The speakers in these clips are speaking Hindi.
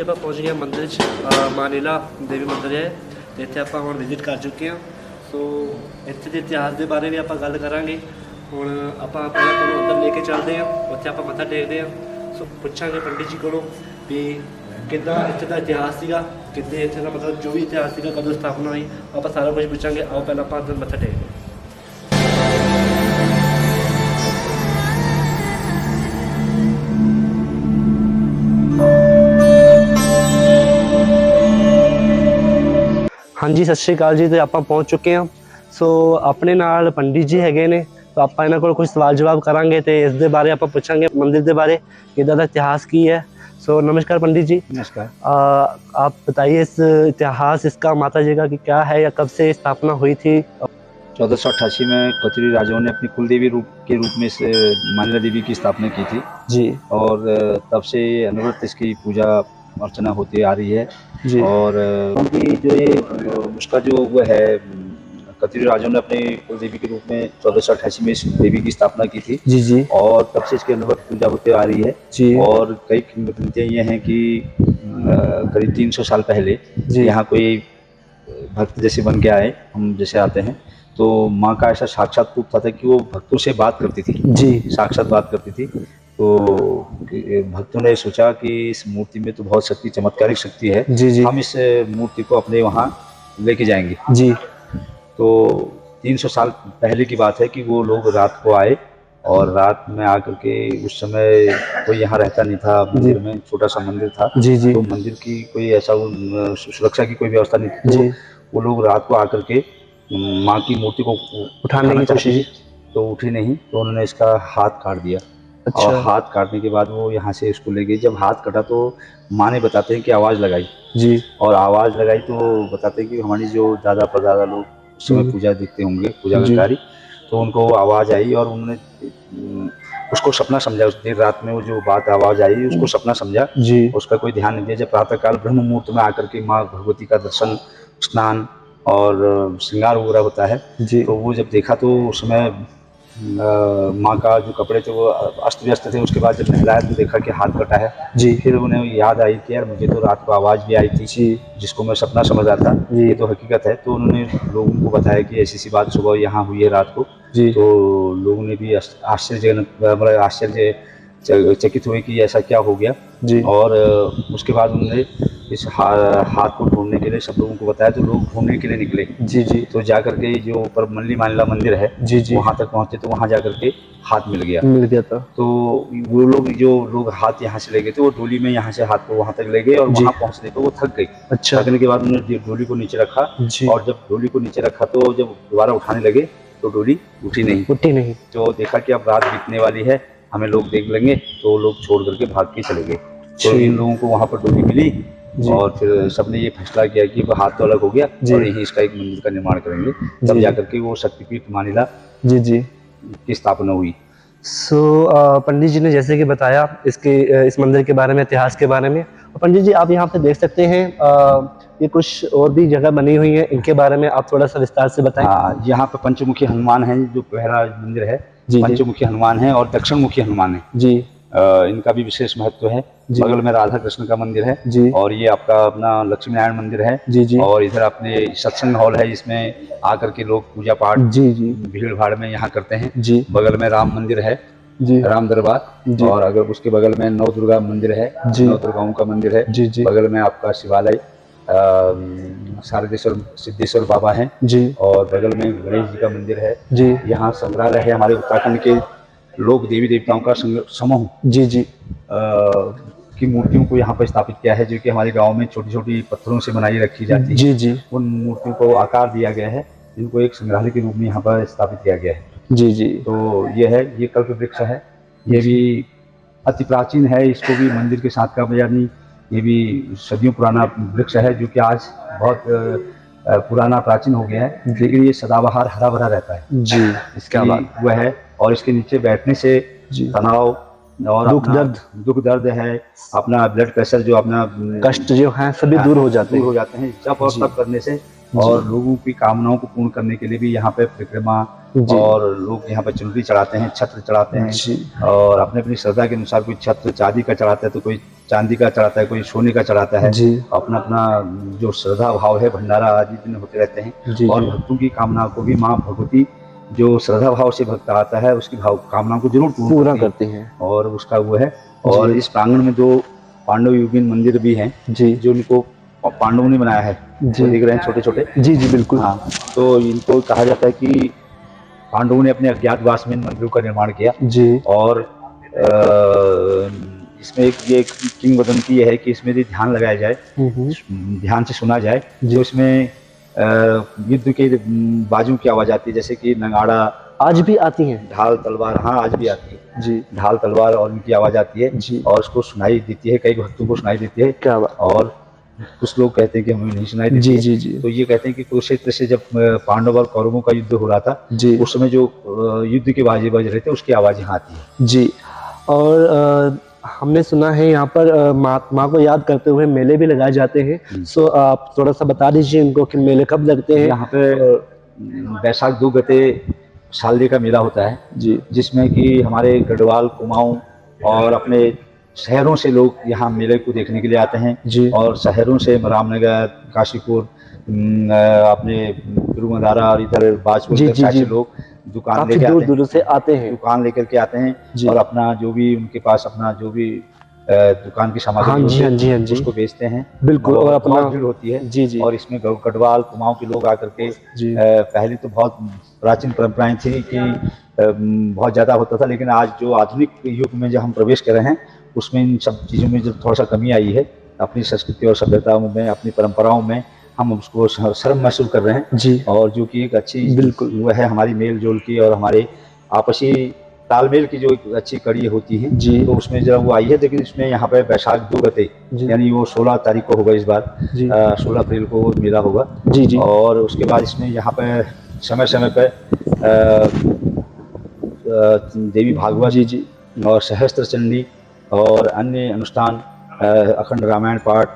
ਜੀ ਆਪਾਂ ਪਹੁੰਚ ਗਏ ਮੰਦਿਰ 'ਚ ਮਾਨੀਲਾ ਦੇਵੀ ਮੰਦਿਰ ਹੈ ਤੇ ਇੱਥੇ ਆਪਾਂ ਹੁਣ ਵਿਜ਼ਿਟ ਕਰ ਚੁੱਕੇ ਹਾਂ। ਸੋ ਇੱਥੇ ਦੇ ਇਤਿਹਾਸ ਦੇ ਬਾਰੇ ਵੀ ਆਪਾਂ ਗੱਲ ਕਰਾਂਗੇ। ਹੁਣ ਆਪਾਂ ਪਹਿਲਾਂ ਤੁਹਾਨੂੰ ਅੰਦਰ ਲੈ ਕੇ ਚੱਲਦੇ ਹਾਂ, ਉੱਥੇ ਆਪਾਂ ਮੱਥਾ ਟੇਕਦੇ ਹਾਂ। ਸੋ ਪੁੱਛਾਂਗੇ ਪੰਡਿਤ ਜੀ ਕੋਲੋਂ ਵੀ ਕਿੱਦਾਂ ਇੱਥੇ ਦਾ ਇਤਿਹਾਸ ਸੀਗਾ, ਕਿੱਦਾਂ ਇੱਥੇ ਦਾ ਮਤਲਬ ਜੋ ਵੀ ਇਤਿਹਾਸ ਸੀਗਾ, ਕਦੋਂ ਸਥਾਪਨਾ ਹੋਈ, ਆਪਾਂ ਸਾਰਾ ਕੁਝ ਪੁੱਛਾਂਗੇ। ਆਓ ਪਹਿਲਾਂ ਆਪਾਂ ਅੰਦਰ ਮੱਥਾ ਟੇਕਦੇ ਹਾਂ। ਹਾਂਜੀ ਸਤਿ ਸ਼੍ਰੀ ਅਕਾਲ ਜੀ। ਤੇ ਆਪਾਂ ਪਹੁੰਚ ਚੁੱਕੇ ਹਾਂ। ਸੋ ਆਪਣੇ ਨਾਲ ਪੰਡਿਤ ਜੀ ਹੈਗੇ ਨੇ, ਤਾਂ ਆਪਾਂ ਇਹਨਾਂ ਕੋਲ ਕੁਝ ਸਵਾਲ ਜਵਾਬ ਕਰਾਂਗੇ ਤੇ ਇਸ ਦੇ ਬਾਰੇ ਆਪਾਂ ਪੁੱਛਾਂਗੇ मंदिर के बारे, इधर का इतिहास की है। सो नमस्कार पंडित जी। नमस्कार। आप बताइए इस इतिहास इसका माता जी का कि क्या है या कब से स्थापना हुई थी? 1488 में कचरी राजाओं ने अपनी कुलदेवी के रूप में से मानिला देवी की स्थापना की थी जी। और तब से अनवरत इसकी पूजा अर्चना होती आ रही है जी। और उनकी जो ये उसका जो वो है कचरी राजाओं ने अपनी कुलदेवी के रूप में 1488 में इस देवी की स्थापना की थी जी जी। और तब से इसकी अनवरत पूजा होती आ रही है जी। और कई किंवदंतियाँ ये हैं कि करीब 300 साल पहले यहाँ कोई भक्त जैसे बन के आए, हम जैसे आते हैं, तो माँ का ऐसा साक्षात रूप था कि वो भक्तों से बात करती थी जी, साक्षात बात करती थी। तो भक्तों ने सोचा कि इस मूर्ति में तो बहुत शक्ति, चमत्कारिक शक्ति है, जी जी। हम इस मूर्ति को अपने वहाँ लेके जाएंगे। जी। तो 300 साल पहले की बात है कि वो लोग रात को आए और रात में आकर के, उस समय कोई यहाँ रहता नहीं था, मंदिर में छोटा सा मंदिर था। जी जी। तो मंदिर की कोई ऐसा सुरक्षा की कोई व्यवस्था नहीं थी, तो वो लोग रात को आकर के माँ की मूर्ति को उठाने की कोशिश, तो उठी नहीं, तो उन्होंने इसका हाथ काट दिया। अच्छा। और हाथ काटने के बाद वो यहाँ से इसको ले गए। जब हाथ कटा तो माँ ने बताते हैं कि आवाज़ लगाई जी, और आवाज़ लगाई तो बताते हैं कि हमारी जो दादा परदादा लोग उस समय पूजा देखते होंगे, पूजा का कार्य, तो उनको आवाज़ आई और उन्होंने उसको सपना समझा। उस देर रात में वो जो बात आवाज़ आई उसको सपना समझा जी, उसका कोई ध्यान नहीं दिया। जब प्रातःकाल ब्रह्म मुहूर्त में आकर के माँ भगवती का दर्शन, स्नान और श्रृंगार वगैरह होता है जी, तो वो जब देखा तो उस समय माँ का जो कपड़े थे वो अस्त व्यस्त थे। उसके बाद जब नहलाया तो देखा कि हाथ कटा है जी। फिर उन्हें याद आई कि यार मुझे तो रात को आवाज़ भी आई थी जी, जिसको मैं सपना समझ रहा था, ये तो हकीकत है। तो उन्होंने लोगों को बताया कि ऐसी सी बात सुबह यहाँ हुई है रात को जी। तो लोगों ने भी आश्चर्यचकित हुए कि ऐसा क्या हो गया जी। और उसके बाद उन्होंने इस हाथ को ढूंढने के लिए सब लोगों को बताया, तो लोग ढूंढने के लिए निकले जी जी। तो जाकर के जो ऊपर मल्ली मानिला मंदिर है जी जी, वहाँ तक पहुँचे तो वहाँ जाकर के हाथ मिल गया था। तो वो लोग जो लोग हाथ यहाँ से ले गए थे, वो डोली में यहाँ से हाथ को वहाँ तक ले गए और वहाँ पहुँचने पर वो थक गई। अच्छा। थकने के बाद उन्होंने डोली को नीचे रखा और जब डोली को नीचे रखा तो जब दोबारा उठाने लगे तो डोली उठी नहीं। तो देखा कि अब रात बीतने वाली है, हमें लोग देख लेंगे, तो लोग छोड़ करके भाग के चले गए। तो इन लोगों को वहाँ पर डोली मिली और फिर सबने ये फैसला किया कि हाथ तो अलग हो गया और यहीं इसका एक मंदिर का निर्माण करेंगे। तब जाकर के वो शक्तिपीठ मानिला जी जी की स्थापना हुई। पंडित जी ने जैसे कि बताया इस मंदिर के बारे में, इतिहास के बारे में। पंडित जी आप यहाँ पे देख सकते हैं ये कुछ और भी जगह बनी हुई है, इनके बारे में आप थोड़ा सा विस्तार से बताएं। यहाँ पे पंचमुखी हनुमान है, जो पहला मंदिर है पंचमुखी हनुमान है और दक्षिण मुखी हनुमान है जी। इनका भी विशेष महत्व है। बगल में राधा कृष्ण का मंदिर है जी, और ये आपका अपना लक्ष्मी नारायण मंदिर है जी जी। और इधर अपने सत्संग हॉल है, इसमें आकर के लोग पूजा पाठ जी जी भीड़ भाड़ में यहाँ करते हैं जी। बगल में राम मंदिर है जी, राम दरबार, और अगर उसके बगल में नव दुर्गा मंदिर है जी, नव दुर्गाओं का मंदिर है जी जी। बगल में आपका शिवालय शारदेश्वर सिद्धेश्वर बाबा हैं जी, और बगल में गणेश जी का मंदिर है जी। यहाँ संग्रहालय है हमारे उत्तराखंड के लोक देवी देवताओं का समूह जी जी की मूर्तियों को यहाँ पर स्थापित किया है, जो कि हमारे गांव में छोटी छोटी पत्थरों से बनाई रखी जाती है जी जी। उन मूर्तियों को आकार दिया गया है, जिनको एक संग्रहालय के रूप में यहाँ पर स्थापित किया गया है जी जी। तो ये है, ये कल्प वृक्ष है, ये भी अति प्राचीन है, इसको भी मंदिर के साथ का यानी ये भी सदियों पुराना वृक्ष है, जो कि आज बहुत पुराना प्राचीन हो गया है, लेकिन ये सदाबहार हरा भरा रहता है जी। इसका वह है, और इसके नीचे बैठने से तनाव और दुख दर्द है, अपना ब्लड प्रेशर जो अपना कष्ट जो है सभी दूर हो जाते हैं। जप और तप करने से और लोगों की कामनाओं को पूर्ण करने के लिए भी यहाँ पे परिक्रमा और लोग यहाँ पे चुनरी चढ़ाते हैं, छत्र चढ़ाते हैं और अपने अपनी श्रद्धा के अनुसार कोई छत्र चांदी का चढ़ाता है तो कोई चांदी का चढ़ाता है, कोई सोने का चढ़ाता है। अपना अपना जो श्रद्धा भाव है भंडारा आदि दिन होते रहते हैं और भक्तों की कामनाओं को भी माँ भगवती जो श्रद्धा भाव से भक्त आता है उसकी भाव कामनाओं को जरूर पूरा करते हैं और उसका वो है। और इस प्रांगण में 2 पांडव युगीन मंदिर भी हैं जो इनको पांडवों ने बनाया है, जो दिख रहे हैं छोटे छोटे। जी बिल्कुल। हाँ, तो इनको कहा जाता है कि पांडवों ने अपने अज्ञातवास में इन मंदिरों का निर्माण किया और इसमें एक किंवदंती ये है कि इसमें यदि ध्यान लगाया जाए, ध्यान से सुना जाए, जो इसमें युद्ध के बाजों की आवाज आती है, जैसे कि नगाड़ा आज भी आती है, ढाल तलवार, हाँ आज भी आती है जी, ढाल तलवार और उनकी आवाज आती है जी, और उसको सुनाई देती है, कई भक्तों को सुनाई देती है। क्या बात। और कुछ लोग कहते हैं कि हमें नहीं सुनाई देती जी, जी। तो ये कहते हैं कि कुरुक्षेत्र से जब पांडव और कौरवों का युद्ध हो रहा था जी, उस समय जो युद्ध की बाजे बज रहे थे उसकी आवाज यहाँ आती है जी। और हमने सुना है यहाँ पर महात्मा को याद करते हुए मेले भी लगाए जाते हैं। सो आप थोड़ा सा बता दीजिए इनको कि मेले कब लगते हैं। यहाँ पे बैसाख 2 गते सालदे का मेला होता है जी, जिसमें कि हमारे गढ़वाल, कुमाऊं और अपने शहरों से लोग यहाँ मेले को देखने के लिए आते हैं जी, और शहरों से रामनगर, काशीपुर, अपने गुरुमदारा और इधर बाजपुर से लोग दुकान लेके दूर दूर से आते हैं, दुकान लेकर के आते हैं और अपना जो भी उनके पास अपना जो भी दुकान की सामग्री जी, उसको बेचते हैं बिल्कुल, और अपना भीड़ होती है जी जी। और इसमें गढ़वाल, कुमाऊं के लोग आकर के पहले तो बहुत प्राचीन परंपराएं थी कि बहुत ज़्यादा होता था, लेकिन आज जो आधुनिक युग में जब हम प्रवेश कर रहे हैं उसमें इन सब चीज़ों में जब थोड़ा सा कमी आई है, अपनी संस्कृति और सभ्यताओं में, अपनी परंपराओं में हम उसको शर्म महसूस कर रहे हैं जी, और जो कि एक अच्छी बिल्कुल वो है हमारी मेल जोल की और हमारे आपसी तालमेल की जो एक अच्छी कड़ी होती है जी, तो उसमें जरा वो आई है। लेकिन इसमें यहाँ पे बैसाख 2 गते यानी वो 16 तारीख को होगा इस बार, 16 अप्रैल को मेला होगा जी जी। और उसके बाद इसमें यहाँ पे समय समय पे देवी भागवत जी जी और सहस्त्र चंडी और अन्य अनुष्ठान, अखंड रामायण पाठ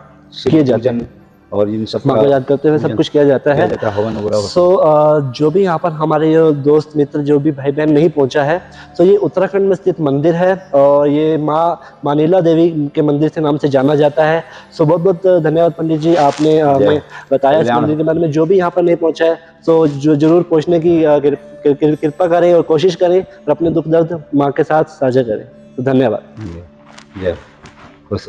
किए जाते हैं और इन सब को याद करते हुए सब कुछ किया जाता है, हवन वगैरह। सो जो भी यहाँ पर हमारे दोस्त मित्र जो भी भाई बहन नहीं पहुँचा है, तो ये उत्तराखंड में स्थित मंदिर है और ये माँ मानीला देवी के मंदिर से नाम से जाना जाता है। सो बहुत बहुत धन्यवाद पंडित जी, आपने हमें बताया इस मंदिर के बारे में। जो भी यहाँ पर नहीं पहुँचा है तो जो जरूर पहुँचने की कृपा करें और कोशिश करें और अपने दुख दर्द माँ के साथ साझा करें। तो धन्यवाद। जय खुश।